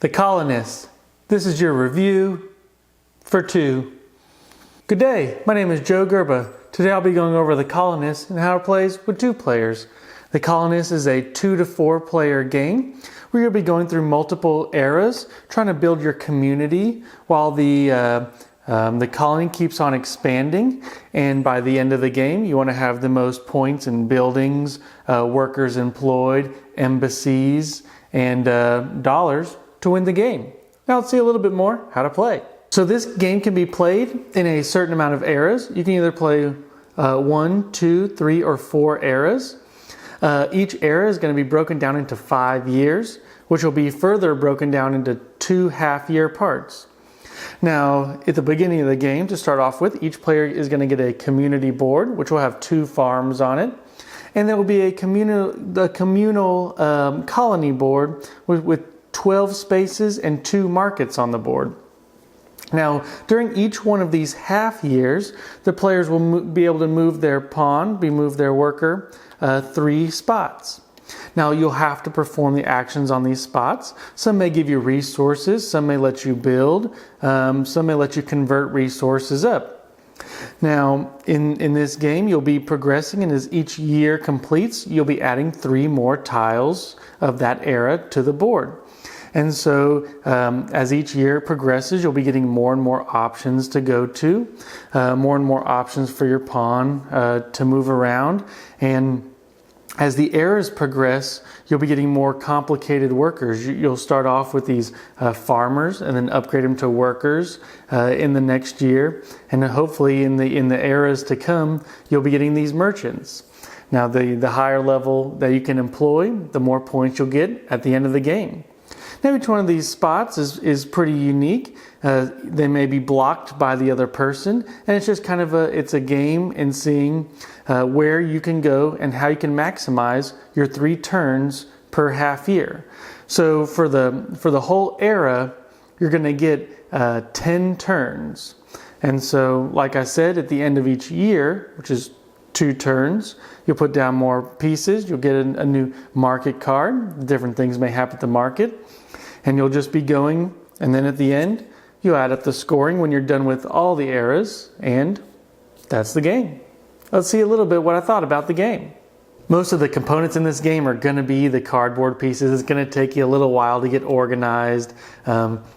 The Colonists. This is your review for 2. Good day, my name is Joe Gerba. Today I'll be going over The Colonists and how it plays with 2 players. The Colonists is a 2 to 4 player game where you'll be going through multiple eras, trying to build your community while the colony keeps on expanding, and by the end of the game you want to have the most points in buildings, workers employed, embassies, and dollars to win the game. Now let's see a little bit more how to play. So this game can be played in a certain amount of eras. You can either play 1, 2, 3, or 4 eras. Each era is going to be broken down into 5 years, which will be further broken down into 2 half-year parts. Now, at the beginning of the game, to start off with, each player is going to get a community board, which will have 2 farms on it. And there will be a communal colony board with 12 spaces and 2 markets on the board. Now, during each one of these half years, the players will be able to move their pawn, move their worker, 3 spots. Now, you'll have to perform the actions on these spots. Some may give you resources, some may let you build, some may let you convert resources up. Now, in this game, you'll be progressing, and as each year completes, you'll be adding 3 more tiles of that era to the board. And so, as each year progresses, you'll be getting more and more options to go to, more and more options for your pawn to move around. And as the eras progress, you'll be getting more complicated workers. You'll start off with these farmers and then upgrade them to workers in the next year. And then hopefully in the eras to come, you'll be getting these merchants. Now, the higher level that you can employ, the more points you'll get at the end of the game. Now, each one of these spots is pretty unique. They may be blocked by the other person, and it's just kind of a game in seeing where you can go and how you can maximize your 3 turns per half year. So for the whole era, you're going to get 10 turns. And so, like I said, at the end of each year, which is 2 turns, you'll put down more pieces. You'll get a new market card. Different things may happen at the market. And you'll just be going, and then at the end, you add up the scoring when you're done with all the eras, and that's the game. Let's see a little bit what I thought about the game. Most of the components in this game are going to be the cardboard pieces. It's going to take you a little while to get organized.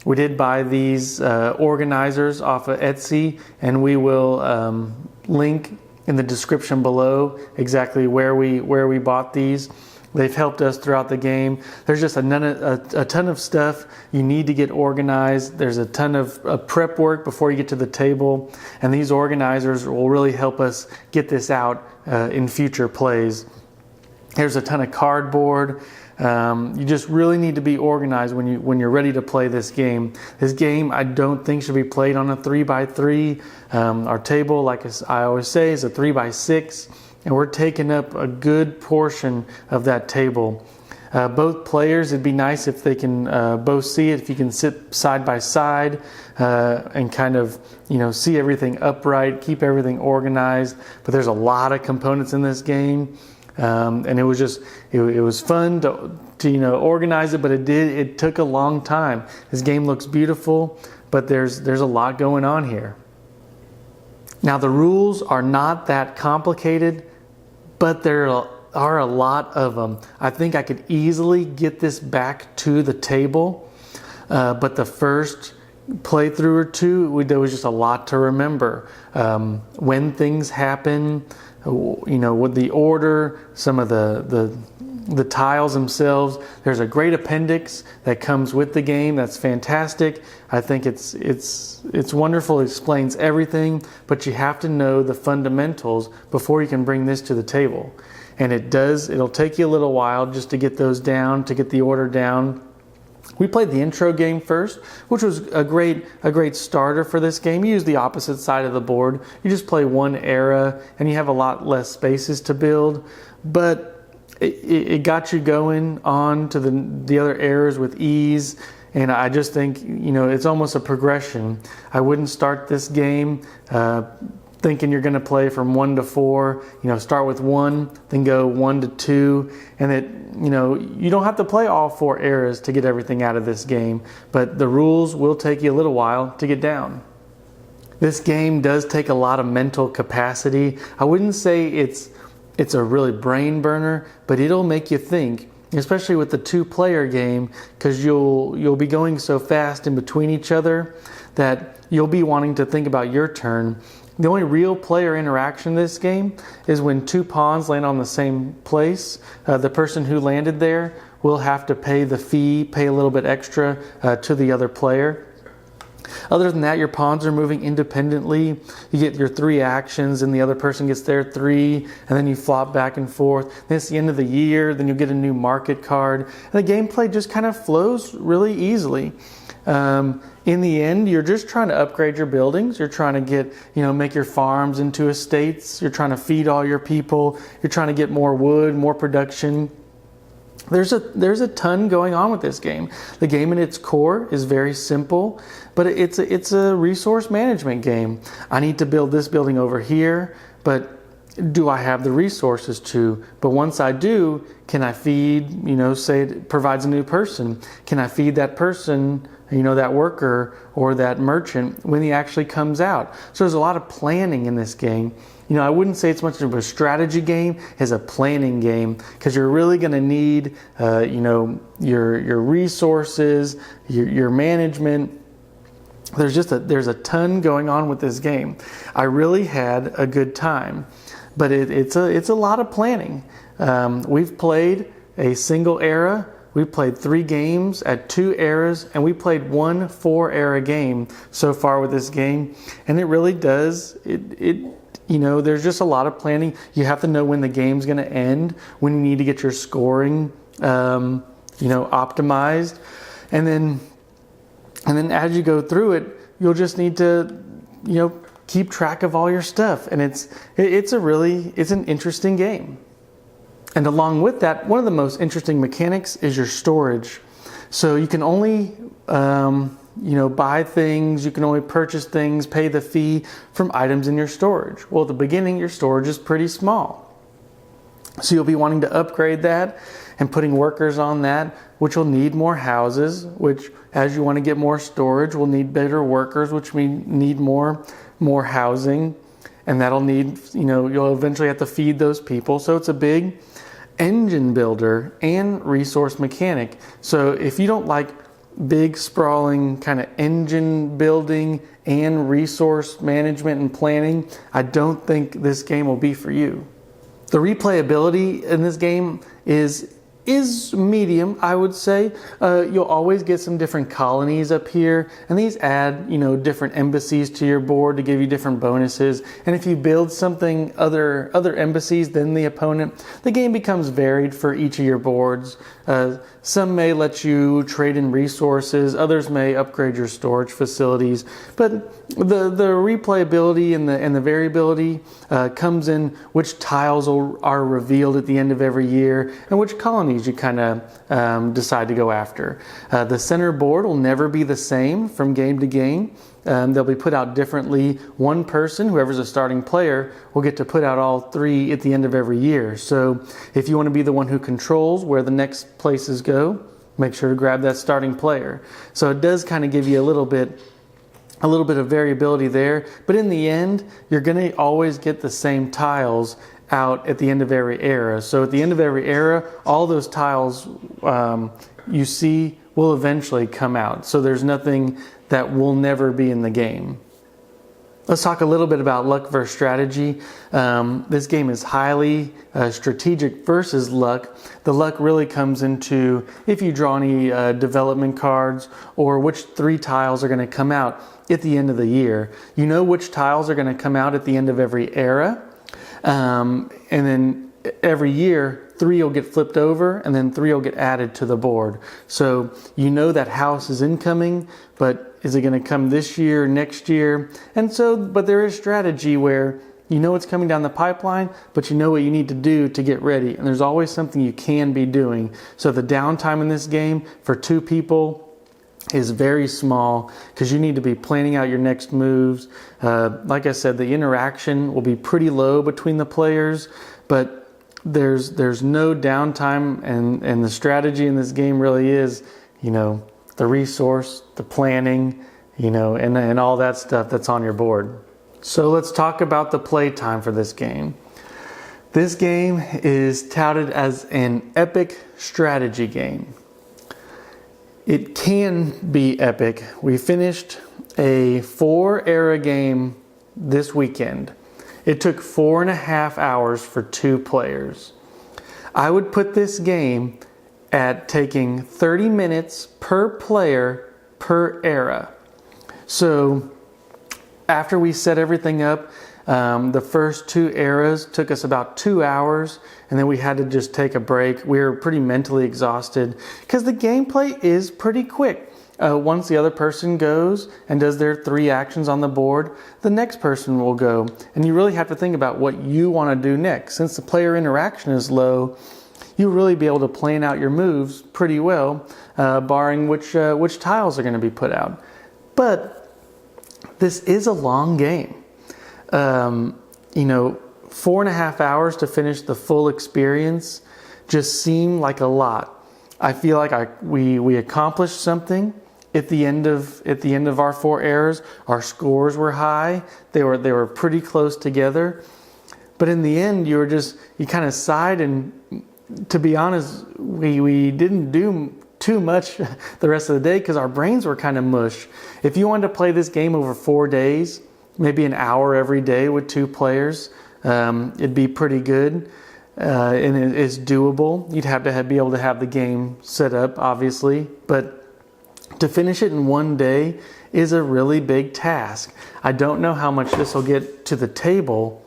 We did buy these organizers off of Etsy, and we will link in the description below exactly where we bought these. They've helped us throughout the game. There's just a ton of stuff you need to get organized. There's a ton of prep work before you get to the table. And these organizers will really help us get this out in future plays. There's a ton of cardboard. You just really need to be organized when you're ready to play this game. This game I don't think should be played on a 3x3. Our table, like I always say, is a 3x6. And we're taking up a good portion of that table. Both players, it'd be nice if they can both see it, if you can sit side by side and kind of, see everything upright, keep everything organized. But there's a lot of components in this game. And it was fun to organize it, but it took a long time. This game looks beautiful, but there's a lot going on here. Now, the rules are not that complicated, but there are a lot of them. I think I could easily get this back to the table, but the first playthrough or 2, there was just a lot to remember. When things happen, with the order, some of the tiles themselves. There's a great appendix that comes with the game. That's fantastic. I think it's wonderful. It explains everything, but you have to know the fundamentals before you can bring this to the table. And it'll take you a little while just to get those down, to get the order down. We played the intro game first, which was a great starter for this game. You use the opposite side of the board. You just play one era, and you have a lot less spaces to build. But it got you going on to the other eras with ease. And I just think, it's almost a progression. I wouldn't start this game thinking you're going to play from 1 to 4, start with 1, then go 1 to 2, and that, you don't have to play all 4 eras to get everything out of this game, but the rules will take you a little while to get down. This game does take a lot of mental capacity. I wouldn't say it's a really brain burner, but it'll make you think, especially with the 2-player game, because you'll be going so fast in between each other that you'll be wanting to think about your turn. The only real player interaction in this game is when 2 pawns land on the same place. The person who landed there will have to pay the fee, pay a little bit extra to the other player. Other than that, your pawns are moving independently. You get your 3 actions and the other person gets their 3, and then you flop back and forth. Then it's the end of the year, then you'll get a new market card. And the gameplay just kind of flows really easily. In the end, you're just trying to upgrade your buildings. You're trying to get, make your farms into estates. You're trying to feed all your people. You're trying to get more wood, more production. There's a ton going on with this game. The game in its core is very simple, but it's a resource management game. I need to build this building over here, but do I have the resources to? But once I do, can I feed, say it provides a new person. Can I feed that person, that worker or that merchant when he actually comes out? So there's a lot of planning in this game. I wouldn't say it's much of a strategy game as a planning game, because you're really going to need, your resources, your management. There's a ton going on with this game. I really had a good time, but it's a lot of planning. We've played a single era. We played 3 games at 2 eras, and we played 1 4-era game so far with this game, and it really does. There's just a lot of planning. You have to know when the game's going to end, when you need to get your scoring, optimized, and then as you go through it, you'll just need to, keep track of all your stuff, and it's an interesting game. And along with that, one of the most interesting mechanics is your storage. So you can only buy things, you can only purchase things, pay the fee from items in your storage. Well, at the beginning, your storage is pretty small. So you'll be wanting to upgrade that and putting workers on that, which will need more houses, which as you want to get more storage, will need better workers, which mean need more housing. And that'll need, you'll eventually have to feed those people. So it's a big engine builder and resource mechanic. So if you don't like big sprawling kind of engine building and resource management and planning, I don't think this game will be for you. The replayability in this game is medium, I would say. You'll always get some different colonies up here, and these add, different embassies to your board to give you different bonuses. And if you build something other embassies than the opponent, the game becomes varied for each of your boards. Some may let you trade in resources, others may upgrade your storage facilities, but the replayability and the variability comes in which tiles are revealed at the end of every year and which colonies you kind of decide to go after. The center board will never be the same from game to game. They'll be put out differently. One person, whoever's a starting player, will get to put out all 3 at the end of every year. So if you want to be the one who controls where the next places go, make sure to grab that starting player. So it does kind of give you a little bit of variability there. But in the end, you're going to always get the same tiles out at the end of every era. So at the end of every era, all those tiles you see will eventually come out. So there's nothing that will never be in the game. Let's talk a little bit about luck versus strategy. This game is highly strategic versus luck. The luck really comes into if you draw any development cards or which 3 tiles are going to come out at the end of the year. You know which tiles are going to come out at the end of every era. And then every year, 3 will get flipped over and then 3 will get added to the board. So you know that house is incoming, but is it going to come this year, next year? And so, but there is strategy where you know it's coming down the pipeline, but you know what you need to do to get ready. And there's always something you can be doing. So the downtime in this game for 2 people is very small because you need to be planning out your next moves. Like I said, the interaction will be pretty low between the players, but there's no downtime, and the strategy in this game really is, the resource, the planning, and all that stuff that's on your board. So let's talk about the play time for this game. This game is touted as an epic strategy game. It can be epic. We finished a 4-era game this weekend. It took 4.5 hours for 2 players. I would put this game at taking 30 minutes per player per era. So after we set everything up, the first 2 eras took us about 2 hours, and then we had to just take a break. We were pretty mentally exhausted because the gameplay is pretty quick. Once the other person goes and does their 3 actions on the board, the next person will go. And you really have to think about what you want to do next. Since the player interaction is low, you'll really be able to plan out your moves pretty well, barring which tiles are going to be put out. But this is a long game. 4.5 hours to finish the full experience just seemed like a lot. I feel like we accomplished something at the end of our 4 eras. Our scores were high. They were pretty close together. But in the end, you kind of sighed, and to be honest, we didn't do too much the rest of the day because our brains were kind of mush. If you wanted to play this game over 4 days, maybe an hour every day with 2 players, it'd be pretty good, and it's doable. You'd have to be able to have the game set up, obviously, but to finish it in 1 day is a really big task. I don't know how much this will get to the table,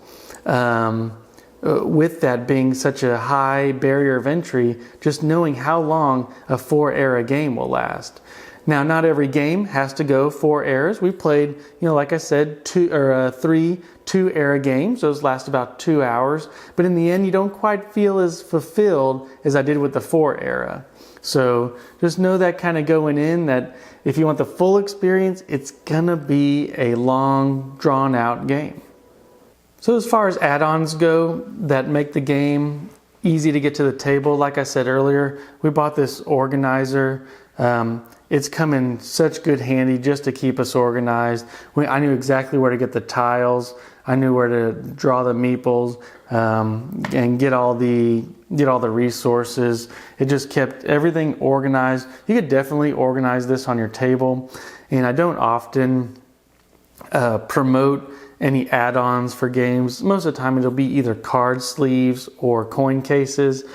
with that being such a high barrier of entry, just knowing how long a 4-era game will last. Now, not every game has to go 4 eras. We played, like I said, 3 2-era games. Those last about 2 hours. But in the end, you don't quite feel as fulfilled as I did with the 4-era. So just know that kind of going in, that if you want the full experience, it's going to be a long, drawn-out game. So as far as add-ons go that make the game easy to get to the table, like I said earlier, we bought this organizer. It's come in such good handy just to keep us organized. I knew exactly where to get the tiles. I knew where to draw the meeples, and get all the resources. It just kept everything organized. You could definitely organize this on your table. And I don't often promote any add-ons for games. Most of the time it'll be either card sleeves or coin cases.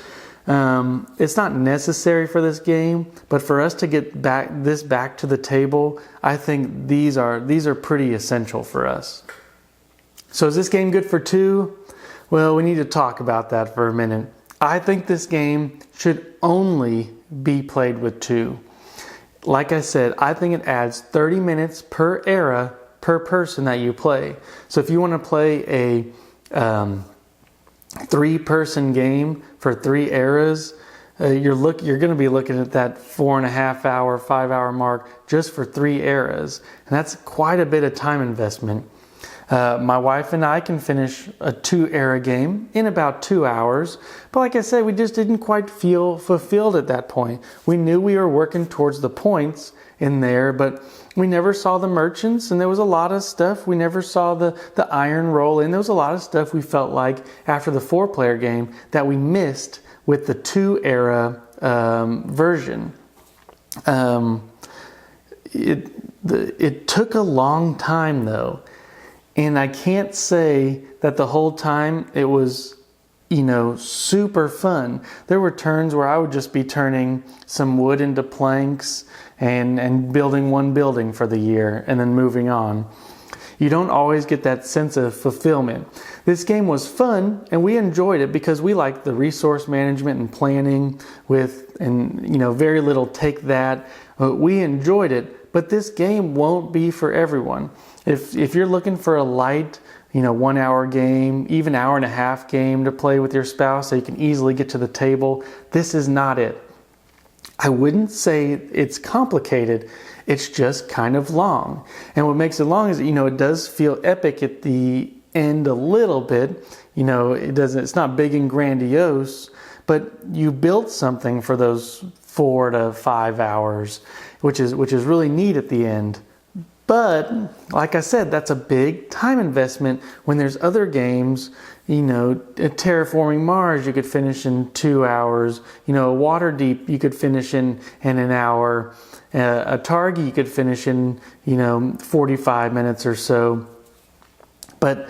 It's not necessary for this game, but for us to get this back to the table, I think these are pretty essential for us. So is this game good for 2? Well, we need to talk about that for a minute. I think this game should only be played with 2. Like I said, I think it adds 30 minutes per era per person that you play. So if you want to play a 3-person game for 3 eras, you're going to be looking at that 4.5 hour, 5 hour mark just for 3 eras. And that's quite a bit of time investment. My wife and I can finish a 2-era game in about 2 hours. But like I said, we just didn't quite feel fulfilled at that point. We knew we were working towards the points in there, but we never saw the merchants, and there was a lot of stuff. We never saw the iron roll in. There was a lot of stuff we felt like after the 4-player game that we missed with the 2-era version. It took a long time though. And I can't say that the whole time it was, super fun. There were turns where I would just be turning some wood into planks and building one building for the year and then moving on. You don't always get that sense of fulfillment. This game was fun and we enjoyed it because we like the resource management and planning very little take that. We enjoyed it, but this game won't be for everyone. If you're looking for a light, 1 hour game, even hour and a half game to play with your spouse so you can easily get to the table, this is not it. I wouldn't say it's complicated. It's just kind of long. And what makes it long is, it does feel epic at the end a little bit. It's not big and grandiose, but you built something for those 4 to 5 hours, which is really neat at the end. But like I said, that's a big time investment when there's other games, Terraforming Mars you could finish in 2 hours, Waterdeep you could finish in an hour, a Targi you could finish in, 45 minutes or so. But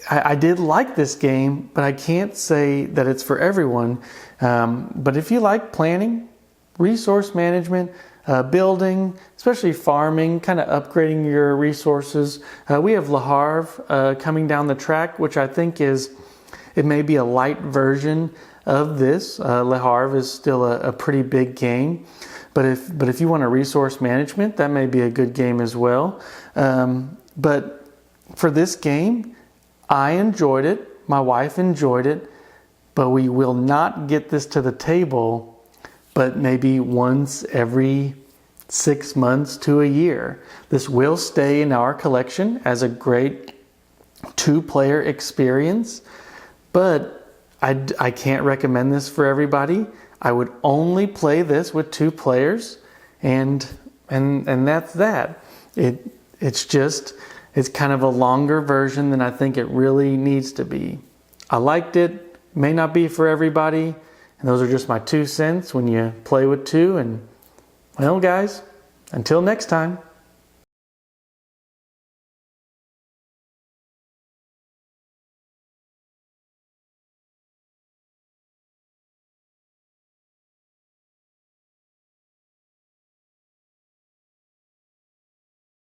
I did like this game, but I can't say that it's for everyone. But if you like planning, resource management, building, especially farming, kind of upgrading your resources. We have Le Havre coming down the track, which I think it may be a light version of this. Le Havre is still a pretty big game. But if you want a resource management, that may be a good game as well. But for this game, I enjoyed it. My wife enjoyed it. But we will not get this to the table but maybe once every 6 months to a year. This will stay in our collection as a great 2-player experience, but I can't recommend this for everybody. I would only play this with 2 players, and that's that. It's kind of a longer version than I think it really needs to be. I liked it. May not be for everybody. And those are just my 2 cents when you play with 2. And, well, guys, until next time.